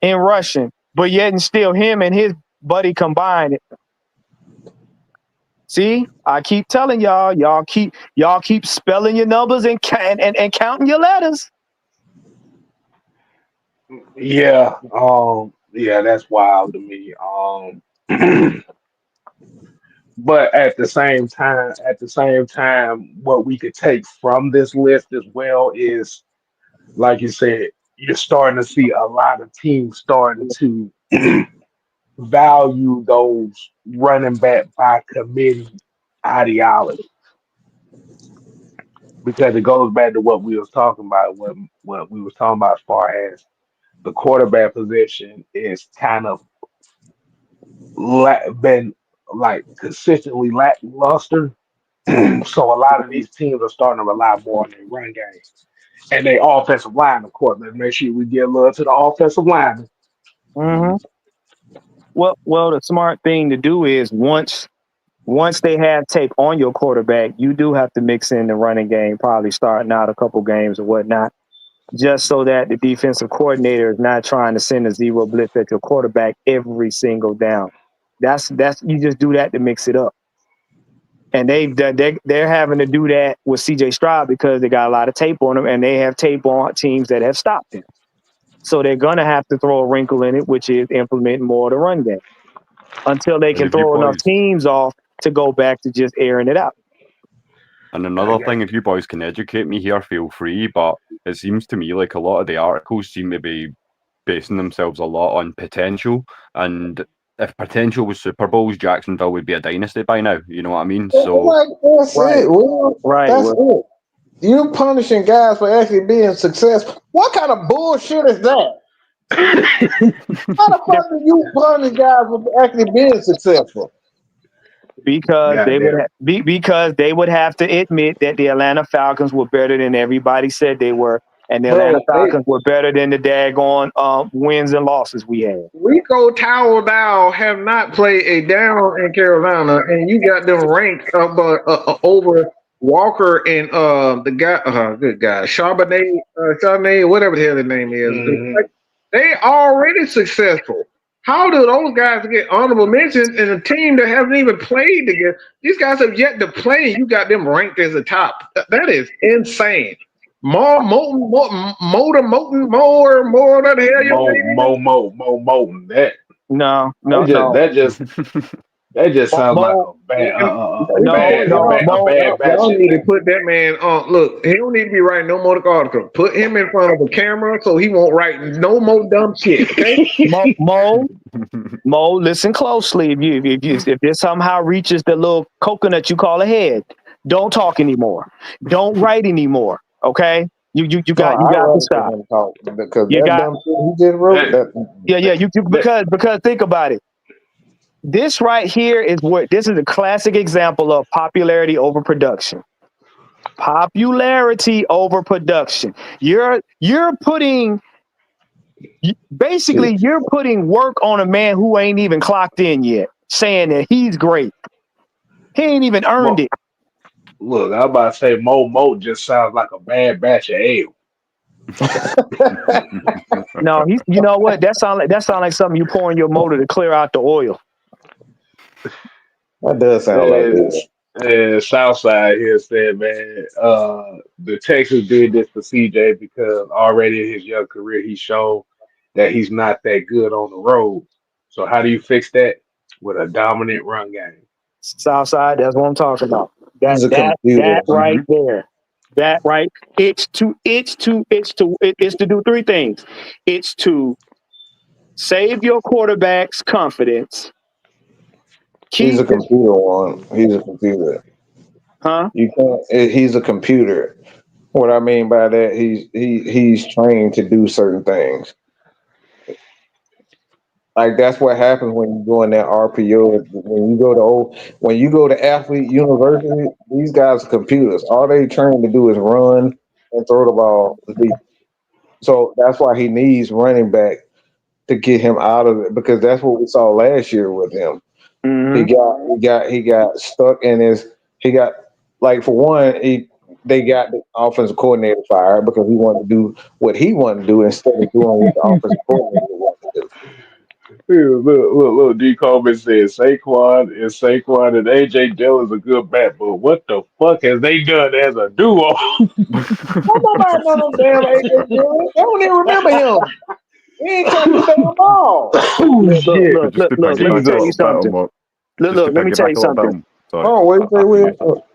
in rushing, but yet and still him and his buddy combined? See, I keep telling y'all keep spelling your numbers and counting your letters. Yeah, yeah, that's wild to me. But at the same time, what we could take from this list as well is, like you said, you're starting to see a lot of teams starting to value those running back by committee ideology because it goes back to what we was talking about, what we was talking about as far as the quarterback position is kind of been like consistently lackluster. So a lot of these teams are starting to rely more on their run game and their offensive line, of course. Let's make sure we get a little to the offensive line. Mm-hmm. Well, the smart thing to do is once they have tape on your quarterback, you do have to mix in the running game, probably starting out a couple games or whatnot, just so that the defensive coordinator is not trying to send a zero blitz at your quarterback every single down. That's you just do that to mix it up. And they're having to do that with CJ Stroud because they got a lot of tape on him, and they have tape on teams that have stopped him. So they're gonna have to throw a wrinkle in it, which is implement more of the run game until they And can if you throw enough boys, teams off to go back to just airing it out. and I another got thing, if you boys can educate me here, feel free. But it seems to me like a lot of the articles seem to be basing themselves a lot on potential. And if potential was Super Bowls, Jacksonville would be a dynasty by now. You know what I mean? So Like, that's Right, it. Well, right. that's Well, it. You punishing guys for actually being successful. What kind of bullshit is that? How the the- fuck do you punish guys for actually being successful? because they would goddamn. because they would have to admit that the Atlanta Falcons were better than everybody said they were, and the Atlanta Bro, Falcons were better than the daggone wins and losses we had. Rico Towel Dow have not played a down in Carolina, and you got them ranked up over Walker and the guy, good guy, Charbonnet, whatever the hell his name is. Mhm. Like, they already successful. How do those guys get honorable mention in a team that hasn't even played together? These guys have yet to play. You got them ranked as the top. That is insane. More, more, what the hell your name is? Moten. No, That no, just no, that just that just sounds like Mo, a bad no, no, Mo. batch Y'all shit need to name. put that man on. Look, he don't need to be writing no more article. Put him in front of a camera so he won't write no more dumb shit. Okay? Mo, listen closely. If this somehow reaches the little coconut you call a head, don't talk anymore. Don't write anymore. Okay? You No, got I to rather for stop. him talk because You that got dumb shit he just wrote. That, yeah. You that, because think about it. This right here is what this is a classic example of popularity over production. Popularity over production. You're putting basically you're putting work on a man who ain't even clocked in yet, saying that he's great. He ain't even earned Mo, it. look, I was about to say Mo just sounds like a bad batch of ale. No, he's. You know what? That sound like something you pour in your motor to clear out the oil. That does sound like And, it. and Southside here said, man, the Texans did this for CJ because already in his young career he showed that he's not that good on the road. So how do you fix that? With a dominant run game. Southside. That's what I'm talking about. That He's a that computer. that right there. That right. It's to do three things. It's to save your quarterback's confidence. He's Keep a his computer one. He's a computer. huh? You can't. He's a computer. What I mean by that, he's trained to do certain things. Like that's what happens when you go in that RPO. When you go to athlete university, these guys are computers. All they trained to do is run and throw the ball. So that's why he needs running back to get him out of it because that's what we saw last year with him. Mm-hmm. He got stuck in his he got like for one they got the offensive coordinator fired because he wanted to do what he wanted to do instead of doing what the offensive coordinator wanted to do. Look, D. Coleman said Saquon and AJ Dillon's a good bet, but what the fuck has they done as a duo? Don't nobody know them damn AJ Dillon. They don't even remember him. He ain't catching the damn ball. Oh Look, look, shit! look, But just look, to look. Let me piggyback a tell you little Jesus. bit on something. what, Look, just to look. Let me tell piggyback you a little bit something. on. Sorry, Oh, what you say, after you. Will?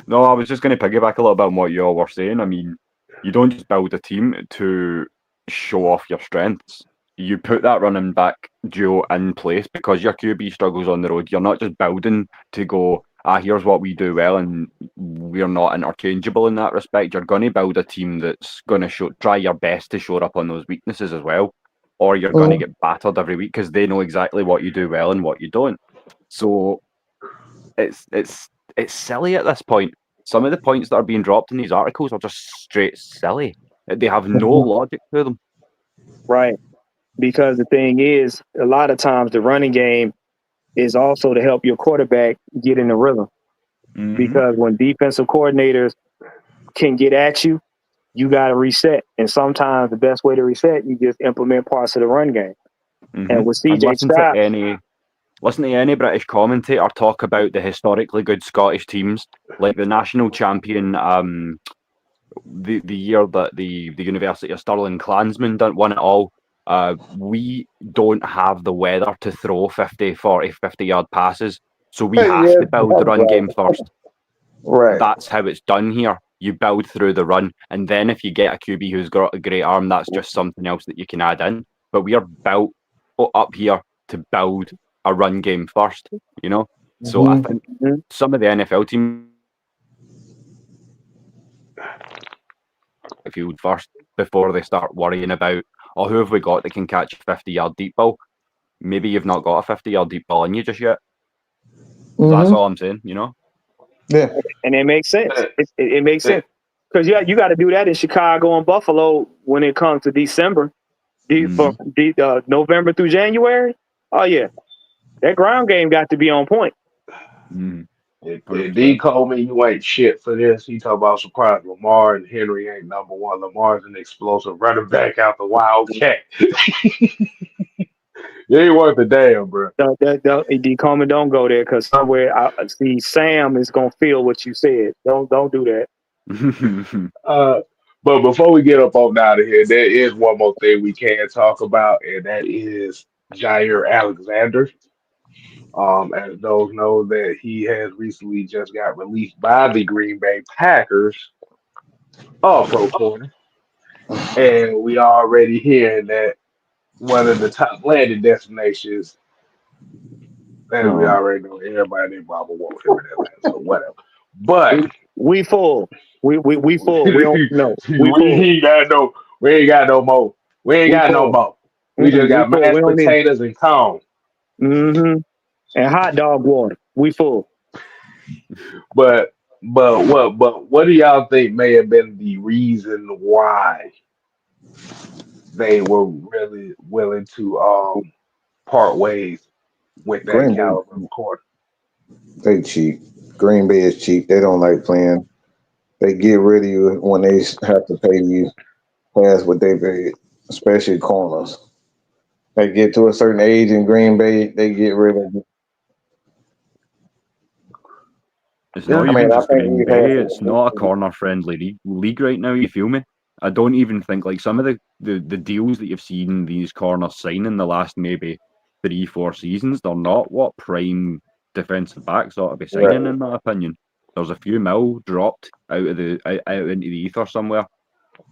No, I was just going to piggyback a little bit on what you all were saying. I mean, you don't just build a team to show off your strengths. You put that running back duo in place because your QB struggles on the road. You're not just building to go, here's what we do well, and we're not interchangeable in that respect. You're going to build a team that's going to try your best to shore up on those weaknesses as well, or you're going to get battered every week because they know exactly what you do well and what you don't. So it's silly at this point. Some of the points that are being dropped in these articles are just straight silly. They have no logic to them. Right. Because the thing is, a lot of times the running game is also to help your quarterback get in the rhythm. Because when defensive coordinators can get at you, you got to reset. And sometimes the best way to reset, you just implement parts of the run game. And with And CJ Stroud, listen to any British commentator talk about the historically good Scottish teams, like the national champion, the year that the University of Stirling Clansmen won it all. We don't have the weather to throw 50, 40, 50-yard passes, so we have to build the run game first. Right. That's how it's done here. You build through the run, and then if you get a QB who's got a great arm, that's just something else that you can add in. But we are built up here to build a run game first, you know? So I think some of the NFL teams field first before they start worrying about, who have we got that can catch a 50-yard deep ball? Maybe you've not got a 50-yard deep ball in you just yet. So that's all I'm saying, you know? Yeah. and it makes sense. It makes sense. Because you got to do that in Chicago and Buffalo when it comes to December. November through January. Oh, yeah. That ground game got to be on point. D. Coleman, you ain't shit for this. He talk about surprise Lamar and Henry ain't number one. Lamar's an explosive running back out the Wildcat. You ain't worth a damn, bro. D. Coleman, don't go there because somewhere I see Sam is gonna feel what you said. Don't do that. But before we get up on out of here, there is one more thing we can talk about, and that is Jair Alexander. As those know that he has recently just got released by the Green Bay Packers, pro corner, and we already hearing that one of the top landing destinations, as we already know, everybody in Bravo want him in Atlanta, so whatever. But we full. We full. We don't know. We we full. ain't got no, we ain't got no more. We ain't got no more. We just got full. We mashed don't need. potatoes and corn. And hot dog water. We full. But what do y'all think may have been the reason why they were really willing to part ways with that Green Bay, caliber of court? they cheap. Green Bay is cheap. They don't like playing. They get rid of you when they have to pay you past what they paid, especially corners. They get to a certain age in Green Bay, they get rid of you. It's not I mean, even I just think Green we've had Bay. It's some. not a corner-friendly league right now. You feel me? I don't even think like some of the deals that you've seen these corners sign in the last maybe 3-4 seasons. They're not what prime defensive backs ought to be signing, Right. in my opinion. There's a few mil dropped out into the ether somewhere.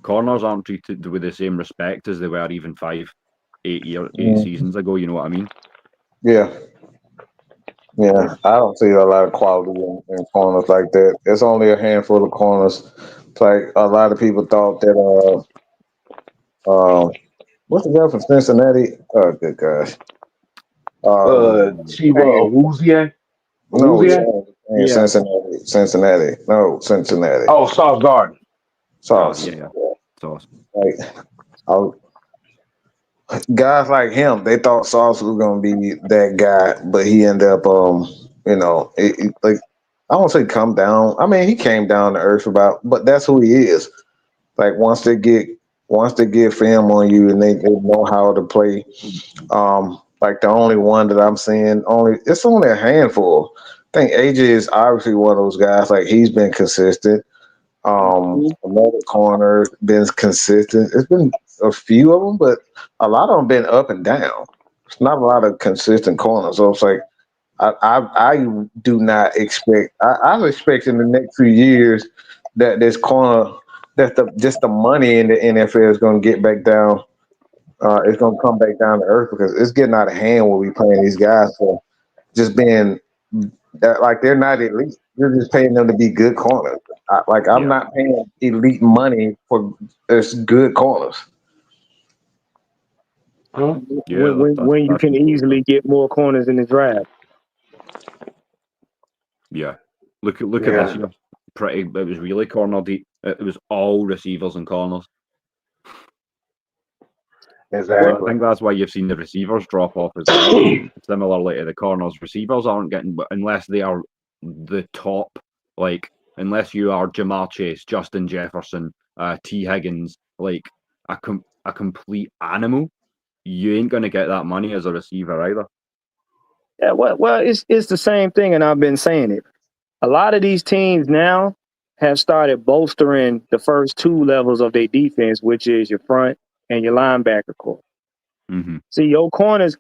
Corners aren't treated with the same respect as they were even 8 seasons ago. You know what I mean? Yeah. Yeah. I don't see a lot of quality in corners like that. It's only a handful of corners. It's like a lot of people thought that What's the guy from Cincinnati? Oh, good gosh. Chiba Hey, Awuzie. No, he's Awuzie? saying yeah. Cincinnati. Cincinnati. No, Cincinnati. Oh, Sauce Gardner. Oh, Sauce. yeah. Sauce. Like, I, guys like him, they thought Sauce was gonna be that guy, but he ended up, like I won't say come down. I mean, he came down to earth about, but that's who he is. Like once they get film on you and they know how to play. Like the only one that I'm seeing, it's only a handful. I think AJ is obviously one of those guys. Like he's been consistent. Mhm. Another corner been consistent. It's been a few of them, but a lot of them been up and down. It's not a lot of consistent corners. So it's like I do not expect. I expect in the next few years that this corner, that just the money in the NFL is going to get back down. It's going to come back down to earth because it's getting out of hand when we playing these guys for just being like they're not elite. You're just paying them to be good corners. I'm Yeah. not paying elite money for this good corners. Huh? Yeah, When you that's can completely fair. easily get more corners in the draft. Yeah. Look at this Yeah, year. It was really corner deep. It was all receivers and corners. So I exactly. think that's why you've seen the receivers drop off as well. Similarly to the corners, receivers aren't getting, unless they are the top, like unless you are Jamar Chase, Justin Jefferson, T Higgins, like a complete animal. You ain't gonna get that money as a receiver either. Yeah, well, it's the same thing, and I've been saying it. A lot of these teams now have started bolstering the first two levels of their defense, which is your front and your linebacker core. Hmm. See, your corners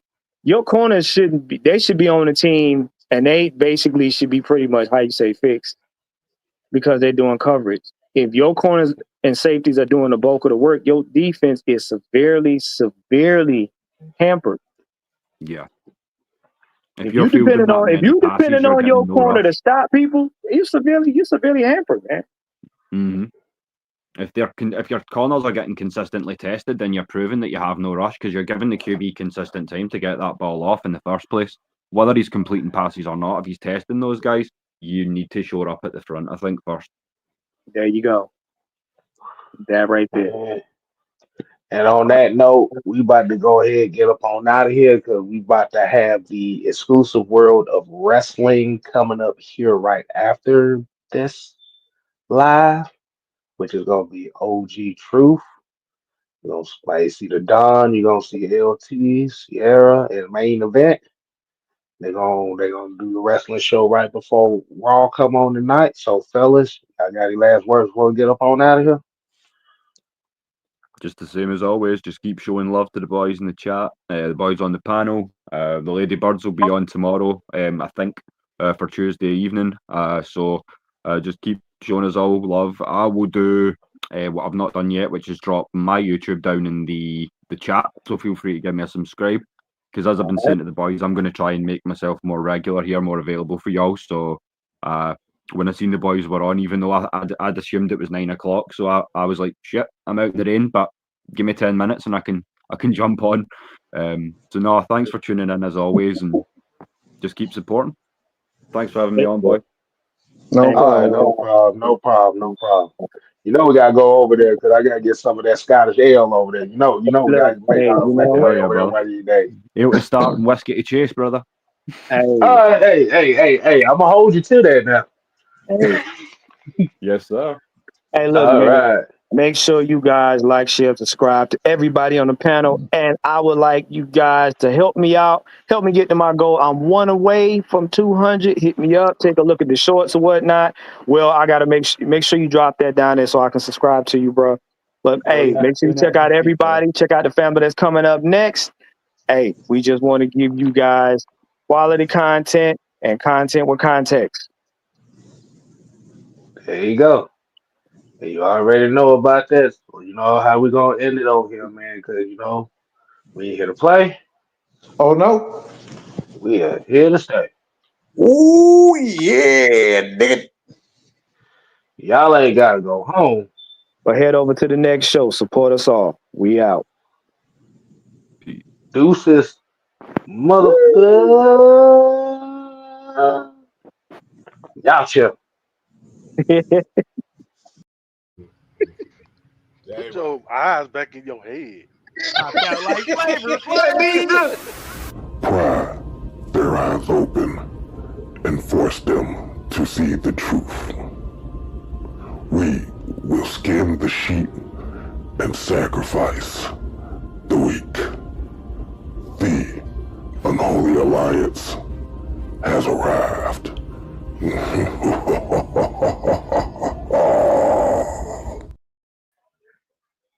shouldn't be. They should be on the team, and they basically should be pretty much how you say fixed because they're doing coverage. If your corners and safeties are doing the bulk of the work, your defense is severely hampered. Yeah. If you're fielding that If many you passes, depending you're on your getting no corner to rush. stop people, you're severely hampered, man. Hmm. If your corners are getting consistently tested, then you're proving that you have no rush because you're giving the QB consistent time to get that ball off in the first place. Whether he's completing passes or not, if he's testing those guys, you need to show up at the front, I think, first. There you go. That right there. And and on that note, we about to go ahead and get up on out of here because we about to have the exclusive world of wrestling coming up here right after this live, which is gonna be OG Truth. You're gonna see the Don, you're gonna see LT, Sierra, and main event. They're gonna do the wrestling show right before Raw come on tonight. So fellas, I got any last words before we get up on out of here? Just the same as always, just keep showing love to the boys in the chat, the boys on the panel. The Ladybirds will be on tomorrow, I think, for Tuesday evening. So just keep showing us all love. I will do what I've not done yet, which is drop my YouTube down in the chat. So feel free to give me a subscribe. Because as I've been saying to the boys, I'm going to try and make myself more regular here, more available for y'all. So when I seen the boys were on, even though I'd assumed it was 9 o'clock, so I was like, shit, I'm out in the rain, but give me 10 minutes and I can jump on. So no, thanks for tuning in as always, and just keep supporting. Thanks for having me on, boy. No Hey, All right, problem. no problem, no problem, no problem. You know we gotta go over there because I gotta get some of that Scottish ale over there. We look, gotta make hey, our you make know our Hell way what? yeah, over there brother. one of these days. Able to start and whiskey to chase, brother. Hey, All right, hey, I'm gonna hold you to that now. hey, Yes, sir. hey, look, All man. right. Make sure you guys like, share, subscribe to everybody on the panel. And I would like you guys to help me out, help me get to my goal. I'm one away from 200. Hit me up, take a look at the shorts or whatnot. Well, I got to make sure you drop that down there so I can subscribe to you, bro. But Hell hey, yeah. make sure you Doing it check as out we speak, brother. everybody. Check out the family that's coming up next. Hey, we just want to give you guys quality content and content with context. There you go. And you already know about that. So you know how we gonna end it over here, man. Because we ain't here to play. Oh no. We are here to stay. Ooh yeah, nigga. Y'all ain't gotta go home. But head over to the next show. Support us all. We out. Deuces, mother. Y'all chill. Put your eyes back in your head. Popped out like flavor. Let me do it. Pry their eyes open and force them to see the truth. We will skin the sheep and sacrifice the weak. The unholy alliance has arrived.